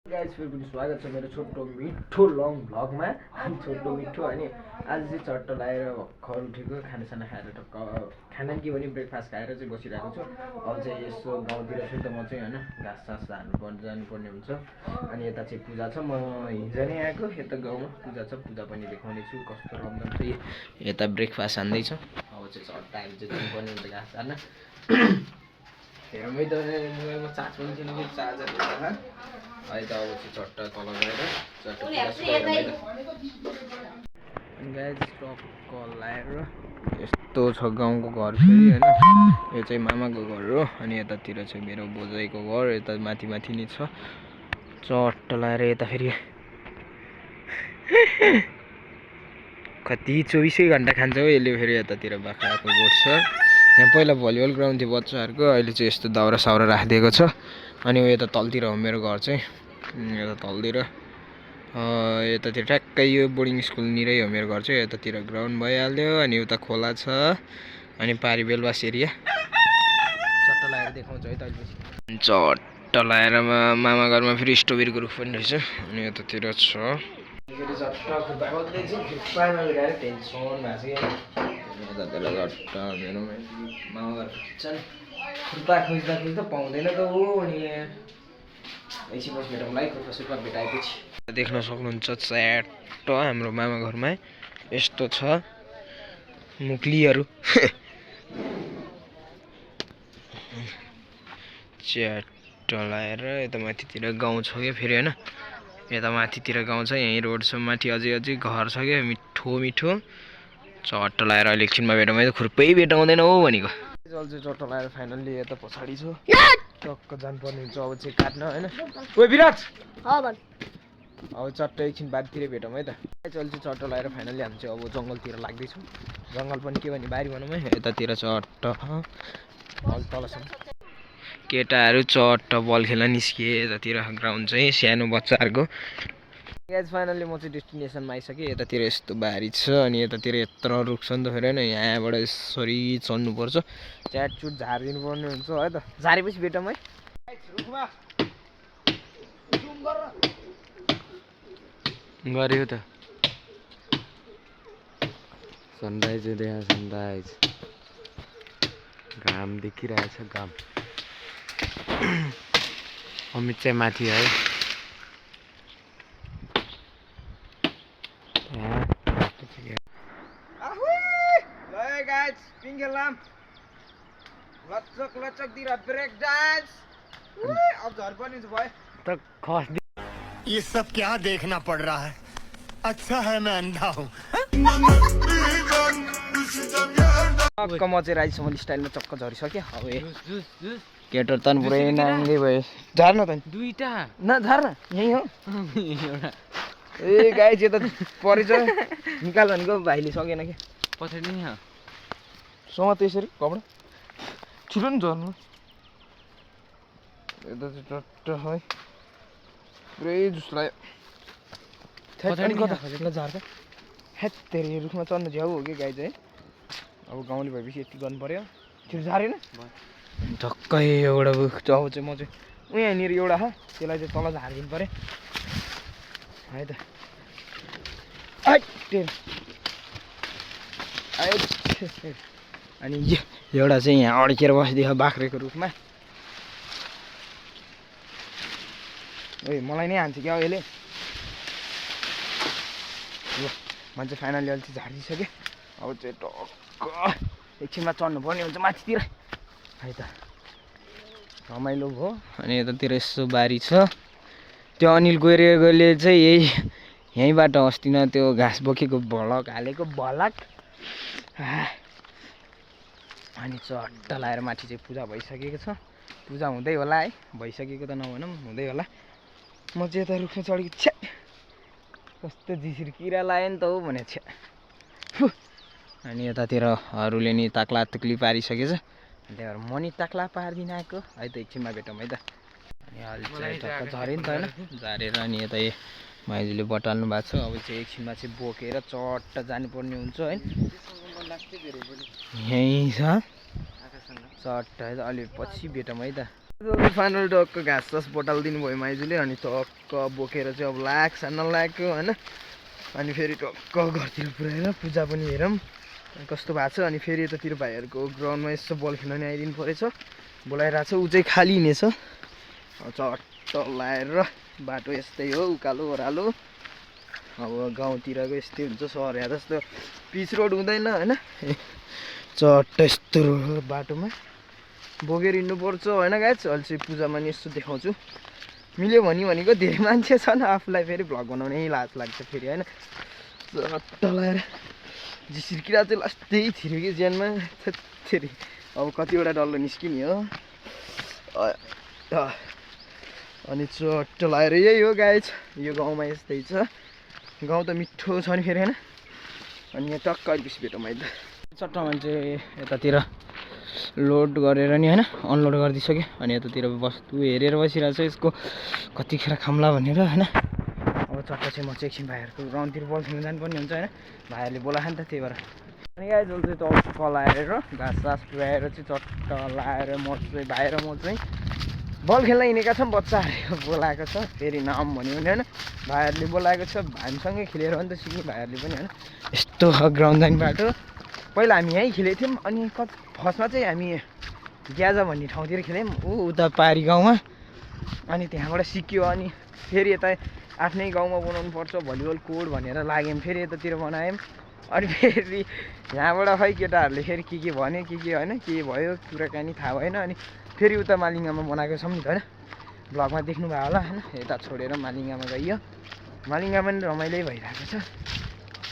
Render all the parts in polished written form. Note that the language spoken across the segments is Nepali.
गाइस फेरि पनि स्वागत छ मेरो छोटो मिठो लङ भ्लगमा। छोटो मिठो अनि आज चाहिँ चट्ट लगाएर भर्खर उठेको खानासाना खाएर टक्क खाना के भने ब्रेकफास्ट खाएर चाहिँ बसिरहेको छु। अब चाहिँ यसो गाउँतिर छु त म चाहिँ होइन घाँस सास जानुपर्ने हुन्छ। अनि यता चाहिँ पूजा छ, म हिजो नै आएको, यता गाउँमा पूजा छ, पूजा पनि देखाउने छु कस्तो रमझम छ। यता ब्रेकफास्ट हान्दैछ, अब चाहिँ चट्ट अहिले चाहिँ जानुपर्ने हुन्छ घाँस हान्न। हेर मैले त मोबाइलमा चार्ज पनि थिएन कि चार्जर अहिले त अब चाहिँ चट्ट तल गएर चट्ट गाइस टक्क लाएर यस्तो छ गाउँको घर फेरि होइन। यो चाहिँ मामाको घर हो अनि यतातिर चाहिँ मेरो बोजैको घर, यता माथि माथि नै छ। चट्ट लाएर यता फेरि कति 24 घन्टा खान्छ हो यसले फेरि। यतातिर बाख्राको गोठ छ, यहाँ पहिला भलिबल ग्राउन्ड थियो बच्चाहरूको, अहिले चाहिँ यस्तो दाउरा साउरा राखिदिएको छ। अनि यता तलतिर हो मेरो घर चाहिँ, यता तलतिर यतातिर ठ्याक्कै यो बोर्डिङ स्कुलनिरै हो मेरो घर चाहिँ। यतातिर ग्राउन्ड भइहाल्यो अनि उता खोला छ अनि पारी बेलबास एरिया। चट्ट लगाएर देखाउँछ है त अहिले। चट्ट लगाएर मामा घरमा फेरि स्ट्रबेरीको रुख पनि रहेछ अनि यतातिर छ फेरि चट्ट खुट्टा खोज्दैछु, खुट्टामा उठाएर टेन्सन भएको छ। यतातिर चट्ट मेरो मामा घर किचन, खुट्टा खोज्दा खोज्दा पाउँदैन त हो। अनि एकछिन बस भेटौँलाई खुट्टा सुट्टा भेटाएपछि। देख्न सक्नुहुन्छ च्याट्ट हाम्रो मामा घरमा यस्तो छ मुक्लीहरू। च्याट्ट लगाएर यता माथितिर गाउँ छ क्या फेरि होइन, यता माथितिर गाउँ छ, यहीँ रोड छ, माथि अझै घर छ क्या मिठो मिठो। चट्ट लगाएर अहिले एकछिनमा भेटौँ है त, खुर्पै भेटाउँदैन हो भनेको। चल्छ चट्ट लगाएर फाइनल्ली यता पछाडि छ, टक्क जानुपर्ने हुन्छ अब चाहिँ काट्न होइन। ओ विराज अब चट्ट एकछिन बारीतिर भेटौँ है त। चल्छ चट्ट लगाएर फाइनल्ली हामी चाहिँ अब जङ्गलतिर लाग्दैछौँ। जङ्गल पनि के भने बारी भनौँ है, यतातिर चट्ट तलसम्म केटाहरू चट्ट बल खेल्न निस्किए। यतातिर ग्राउन्ड चाहिँ सानो बच्चाहरूको। गाइस फाइनल्ली म चाहिँ डेस्टिनेसनमा आइसकेँ। यतातिर यस्तो बारी छ अनि यतातिर यत्रो रुख छ नि त फेरि होइन, यहाँबाट यसरी चढ्नुपर्छ, च्याटचुट झारिदिनु पर्ने हुन्छ है त। झारेपछि भेटौँ है। गऱ्यो त सनराइज देखा, सनराइज घाम देखिरहेछ घाम। अमित चाहिँ माथि है, लचक लचक दिएर ब्रेक डान्स। अब झर पनि भयो त खस। ये सब क्या देखना पड़ रहा है, अच्छा है मैं अंधा हूँ। टक्क म चाहिँ राइसमल स्टाइलमा चक्क झरिसकेँ। अब केटर तन पुरै नाङ्गे भयो। झार्न त दुईटा न झार्न यहीँ हो एउटा। ए गाइस यो त परेछ, निकाल भनेको भाइले सकेन क्या, पछाडि नि समात यसरी कपडा छिटो नि झर्नु। यता चाहिँ टट्ट है पुरै जुस लाग्यो। कता झार्छ हेत्तेरी रुखमा चढ्नु झ्याउ हो कि गाई चाहिँ। अब गाउँले भएपछि यति गर्नु पऱ्यो। छिटो झारेन झक्कै एउटा चाउ चाहिँ म चाहिँ यहाँनिर एउटा छ, त्यसलाई चाहिँ तल झारिदिनु पऱ्यो है त। अनि एउटा चाहिँ यहाँ अड्केर बसिदियो बाख्रेको रुखमा। ए मलाई नै हान्छ क्या अहिले। ल मान्छे फाइनली अहिले चाहिँ झारिसक्यो। अब चाहिँ टक्क एकछिनमा चढ्नु पर्ने हुन्छ माथितिर है त, रमाइलो भयो। अनि यतातिर यसो बारी छ, त्यो अनिल गोरेले चाहिँ यहीँबाट अस्ति न त्यो घाँस बोकेको भलक हालेको भलक। अनि चट्ट लगाएर माथि चाहिँ पूजा भइसकेको छ, पूजा हुँदै होला है, भइसकेको त नभनौँ हुँदै होला। म चाहिँ यता रुखमा चढेको छ्या कस्तो झिसिर किरा लाग्यो नि त हो भने छ्या। अनि यतातिर अरूले नि ताक्ला तुक्ली पारिसकेछ, त्यही भएर म नि ताक्ला पारिदिन आएको है त। एकछिनमा भेटौँ है त। अनि अहिले चाहिँ टक्क झऱ्यो नि त होइन, झारेर अनि यता माइजूले बटाल्नु भएको छ। अब चाहिँ एकछिनमा चाहिँ बोकेर चट्ट जानुपर्ने हुन्छ है। यहीँ छ चट्ट है त, अलि पछि भेटौँ है त। फाइनल टक्क घाँस सास बटालिदिनु भयो माइजूले अनि टक्क बोकेर चाहिँ अब लाग्छ नलाग्यो होइन अनि फेरि टक्क घरतिर पुऱ्याएर पूजा पनि हेरौँ कस्तो भएको छ अनि फेरि यतातिर भाइहरूको ग्राउन्डमा यसो बल खेल्न नि आइदिनु परेछ बोलाइरहेको छ ऊ चाहिँ खाली हिँडेछ चट्ट लाएर बाटो यस्तै हो उकालो ओह्रालो अब गाउँतिरको यस्तै हुन्छ सहर यहाँ जस्तो पिच रोड हुँदैन होइन चट्ट यस्तो बाटोमा बोकेर हिँड्नुपर्छ होइन गाइस अहिले चाहिँ पूजामा नि यसो देखाउँछु मिल्यो भनेको धेरै मान्छे छन् आफूलाई फेरि भ्लग बनाउनै लाज लाग्छ फेरि होइन चट्ट लगाएर झिर्किरा चाहिँ लास्टै थिर्यो कि ज्यानमा फेरि अब कतिवटा डल्लो निस्किने हो अनि चट्ट लगाएर यही हो गाइस यो गाउँमा यस्तै छ गाउँ त मिठो छ नि फेरि होइन अनि यहाँ टक्क अलिपछि भेटौँ है त चट्ट मान्छे यतातिर लोड गरेर नि होइन अनलोड गरिदिइसक्यो अनि यतातिर वस्तु हेरेर बसिरहेको छ यसको कतिखेर खाम्ला भनेर होइन अब चट्ट चाहिँ म चाहिँ एकछिन भाइहरूको ग्राउन्डतिर बल खेल्नु जानुपर्ने हुन्छ होइन भाइहरूले बोलायो नि त त्यही भएर अनि गाइस जसले टक्क लाएर घाँस सास पुऱ्याएर चाहिँ चट्ट लाएर म चाहिँ भाइ र म चाहिँ बल खेल्न हिँडेका छौँ बच्चाहरू बोलाएको छ फेरि नाम भन्यो भने होइन भाइहरूले बोलाएको छ हामीसँगै खेलेर हो नि त सिक्ने भाइहरूले पनि होइन यस्तो ग्राउन्ड जाने बाटो पहिला हामी यहीँ खेलेको थियौँ अनि फर्स्टमा चाहिँ हामी ग्याजा भन्ने ठाउँतिर खेल्यौँ उता पारी गाउँमा अनि त्यहाँबाट सिक्यो अनि फेरि यता आफ्नै गाउँमा बनाउनु पर्छ भलिबल कोड भनेर लाग्यौँ फेरि यतातिर बनायौँ अनि फेरि यहाँबाट खै केटाहरूले फेरि के भन्यो के होइन के भयो कुराकानी थाहा भएन अनि फेरि उता मालिङ्गामा बनाएको छौँ नि त होइन ब्लगमा देख्नुभयो होला होइन यता छोडेर मालिङ्गामा गइयो मालिङ्गामा पनि रमाइलो भइरहेको छ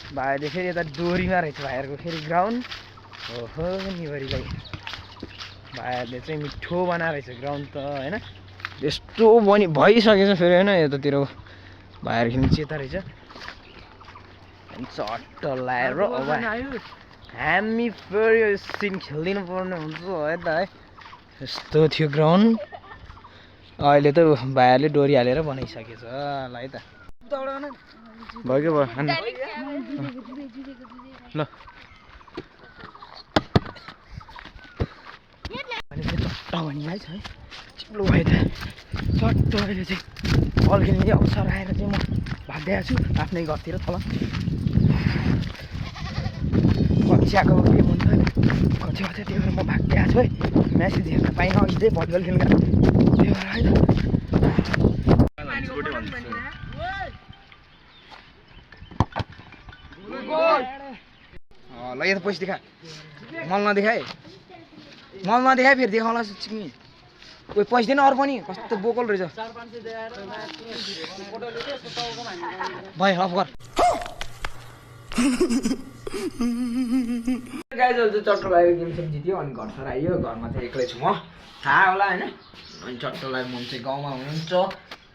भाइहरूले फेरि यता डोरीमा रहेछ भाइहरूको फेरि ग्राउन्ड ओहो निभरीलाई भाइहरूले चाहिँ मिठो बनाएर रहेछ ग्राउन्ड त होइन यस्तो भइसकेछ फेरि होइन यतातिर भाइहरू खेल्नु चेता रहेछ अनि चट्ट लाएर अब हामी फेरि यो सिन खेलिदिनु पर्ने हुन्छ है त है यस्तो थियो ग्राउन्ड अहिले त भाइहरूले डोरी हालेर बनाइसकेछ ल है त भयो भयो ल अहिले चाहिँ चट्ट भनिरहेछ है चिप्लो भयो त चट्ट अहिले चाहिँ बल खेल्ने अवसर आएर चाहिँ म भागिरहेको छु आफ्नै घरतिर तल कक्षाको के भन्छ कक्षा त्यही भएर म भागिरहेको छु है म्यासेज हेर्न पाइनँ अघि चाहिँ भलिबल खेल्न त्यही भएर है ल यो त पैसा देखा मल नदेखाए फेरि देखाउला चिक्ने कोही पैसा दिएन अरू पनि कस्तो बोकल रहेछ भयो अफ गर गाइजहरू चाहिँ चट्ट लागेको गेम सब जित्यो अनि घर सर आइयो घरमा चाहिँ एक्लै छु म थाहा होला होइन अनि चट्ट लागेको म चाहिँ गाउँमा हुनुहुन्छ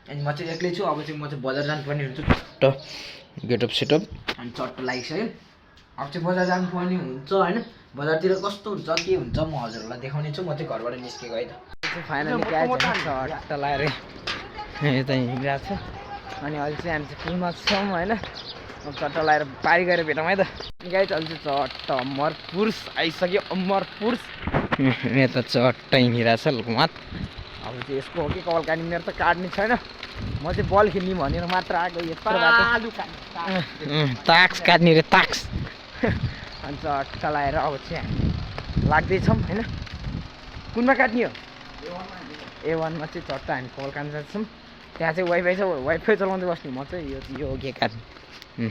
अनि म चाहिँ एक्लै छु अब चाहिँ म चाहिँ बजार जानुपर्ने हुन्छ चट्ट गेटअप सेटअप अनि चट्ट लागिसक्यो अब चाहिँ बजार जानुपर्ने हुन्छ होइन बजारतिर कस्तो हुन्छ के हुन्छ म हजुरहरूलाई देखाउने छु म चाहिँ घरबाट निस्केको है त फाइनली चट्ट लगाएर यता हिँडिरहेको छ अनि अहिले चाहिँ हामी चाहिँ पुलमा छौँ होइन अब चट्ट लगाएर पारी गएर भेटौँ है त गाई चाहिँ अहिले चाहिँ चट्ट अमरपुर्स आइसक्यो अमरपुर्स यता चट्ट हिँडिरहेको छ लुकमात अब चाहिँ यसको हो कि कपाल काट्ने मेरो त काट्ने छैन म चाहिँ बल खेल्ने भनेर मात्र आएको यत्रो बाटो ताक्स काट्ने रे ताक्स अनि चट्ट लगाएर अब चाहिँ हामी लाग्दैछौँ होइन कुनमा काट्ने हो A1मा चाहिँ चट्ट हामी कपाल काट्न जान्छौँ त्यहाँ चाहिँ वाइफाई छ वाइफाई चलाउँदै बस्ने म चाहिँ यो के काट्ने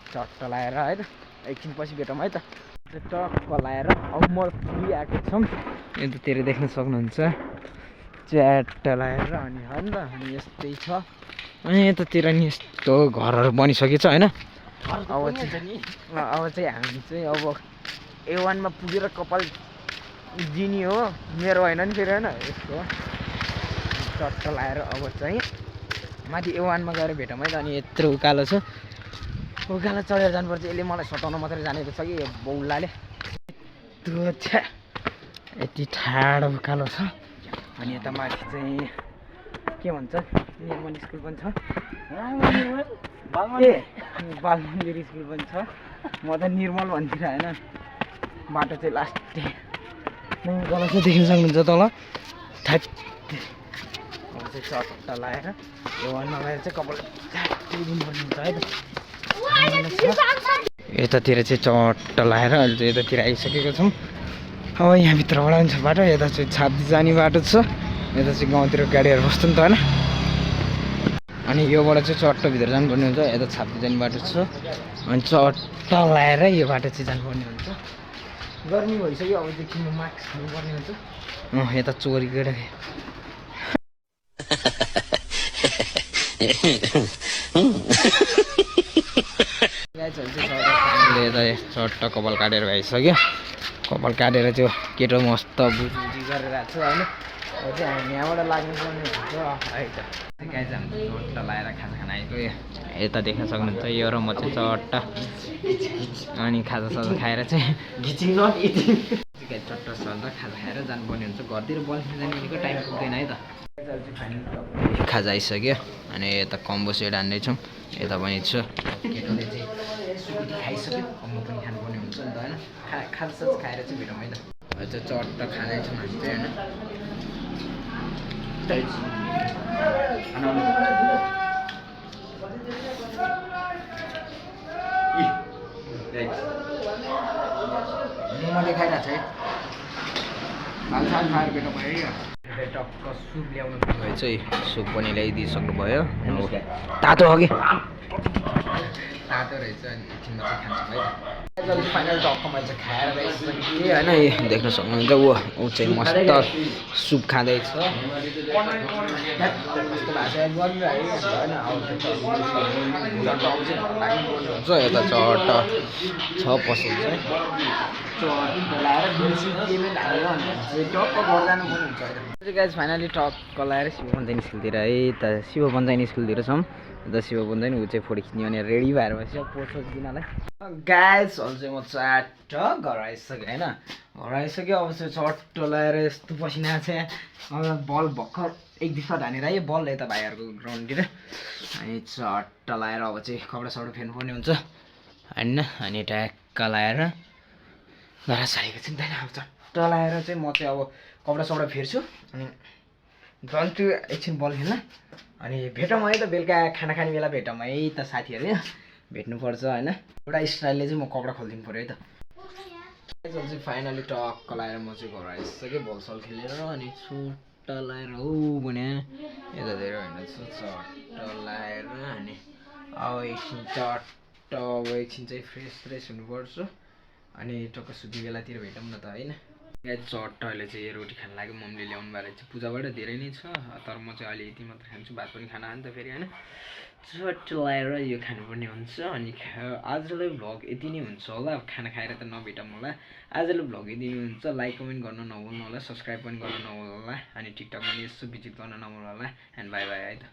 चट्ट लगाएर है त एकछिन पछि भेटौँ है त टक्क लगाएर अमरपुरी आएको छौँ यतातिर देख्न सक्नुहुन्छ च्याट्ट लगाएर अनि हो नि त अनि यस्तै छ अनि यतातिर नि यस्तो घरहरू बनिसकेको छ होइन अब चाहिँ हामी चाहिँ अब A1मा पुगेर कपाल दिने हो मेरो होइन नि फेरि होइन यस्तो चट्ट लगाएर अब चाहिँ माथि A1मा गएर भेटौँ है त अनि यत्रो उकालो छ उकालो चढेर जानुपर्छ यसले मलाई सताउन मात्रै जानेको छ कि यो बौलाले त्यो छ्या यति ठाडो उकालो छ अनि यता माथि चाहिँ के भन्छ निर्मल स्कुल पनि छ बाल मन्दिर स्कुल पनि छ म त निर्मल भन्दिनँ होइन बाटो चाहिँ लास्टै गलत चाहिँ देख्न सक्नुहुन्छ तल थ्याट अब चाहिँ चट्टा लगाएर यो नलाएर चाहिँ कपाल झ्याप्टै दिनुपर्ने हुन्छ है त यतातिर चाहिँ चट्टा लगाएर अहिले चाहिँ यतातिर आइसकेको छौँ अब यहाँभित्रबाट पनि छ बाटो यता चाहिँ छाप्दी जाने बाटो छ यता चाहिँ गाउँतिर गाडीहरू बस्नु नि त होइन अनि योबाट चाहिँ चट्टा भित्र जानुपर्ने हुन्छ यता छाप्दी जाने बाटो छ अनि चट्टा लगाएर यो बाटो चाहिँ जानुपर्ने हुन्छ गर्मी भइसक्यो अब चाहिँ किन मास्क खानुपर्ने हुन्छ यता चोरी गएर यता चट्टा कपाल काटेर भइसक्यो कपाल काटेर त्यो केटो मस्त बुझी गरेर आएको छ होइन अब चाहिँ हामी यहाँबाट लाग्नुपर्ने हुन्छ है त गाइज हाम्रो चट्टा लगाएर खाजा खान आएको यता देख्न सक्नुहुन्छ यो र म चाहिँ चट्टा अनि खाजासाजा खाएर चाहिँ चट्टा सल्दा खाजा खाएर जानुपर्ने हुन्छ घरतिर बल्छिन जाने भनेको टाइम पुग्दैन है त खाजा आइसक्यो अनि यता कम्बो सेट हान्दैछौँ यता पनि छ केटोले चाहिँ सुकुटी खाइसक्यो कम्बो पनि खानुपर्ने हुन्छ नि त होइन खाजासाजा खाएर चाहिँ भेटौँ है त अहिले चाहिँ चट्टा खाँदैछौँ हामी चाहिँ होइन मैले खाइरहेको छ है भालसाल खाएर भेटौँ भयो टक्क सुप ल्याउनु भयो चाहिँ सुप पनि ल्याइदिइसक्नु भयो तातो हो कि तातो रहेछ अनि एकछिनमा चाहिँ खान्छौँ है जल्दी फाइनल टक्क मैले चाहिँ खाएर गइसकेँ होइन देख्न सक्नुहुन्छ ऊ चाहिँ मस्त सुप खाँदैछ यता चट्टा छ पसल चाहिँ फाइनली टक्क लगाएर शिव पञ्चायत स्कुलतिर है त शिव पञ्चायत स्कुलतिर छौँ यता शिव पञ्चायत ऊ चाहिँ फोटो खिच्ने भने रेडी भएर बस्यो पोस्टर दिनलाई गाइजहरू चाहिँ म चट्ट घर आइसकेँ होइन घर आइसक्यो अब चाहिँ चट्ट लगाएर यस्तो पसिना चाहिँ अब बल भर्खर एक दिस हानेर आयो बल यता भाइहरूको ग्राउन्डतिर अनि चट्ट लगाएर अब चाहिँ कपडा सपडा फेर्नुपर्ने हुन्छ होइन अनि ट्याक्क लगाएर घर सारेको चिन्दैन अब चट्ट लगाएर चाहिँ म चाहिँ अब कपडा सपडा फेर्छु अनि जन्छु एकछिन बल खेल्न अनि भेटौँ है त बेलुका खाना खाने बेला भेटौँ है त साथीहरू भेट्नुपर्छ होइन एउटा स्टाइलले चाहिँ म कपडा खोलिदिनु पऱ्यो है त चाहिँ फाइनली टक्क लगाएर म चाहिँ घर आइसकेँ बलसल खेलेर अनि छुट्टा लगाएर हो भने यता धेरै होइन चट्ट लगाएर अनि अब एकछिन चट्ट अब एकछिन चाहिँ फ्रेस हुनुपर्छ अनि टक्क सुत्ने बेलातिर भेटौँ न त होइन चट्ट अहिले चाहिँ रोटी खान लाग्यो मम्मीले ल्याउनु भएर चाहिँ पूजाबाट धेरै नै छ तर म चाहिँ अहिले यति मात्र खान्छु भात पनि खाना खानु त फेरि होइन चट्ट लगाएर यो खानुपर्ने हुन्छ अनि आजलाई भ्लग यति नै हुन्छ होला खाना खाएर त नभेटौँ होला आजलाई भ्लग यति नै हुन्छ लाइक कमेन्ट गर्न नभुल्नु होला सब्सक्राइब पनि गर्न नभुल्नु होला अनि टिकटकमा पनि यसो भिजिट गर्न नभुल्नु होला एन्ड बाई बाई है त।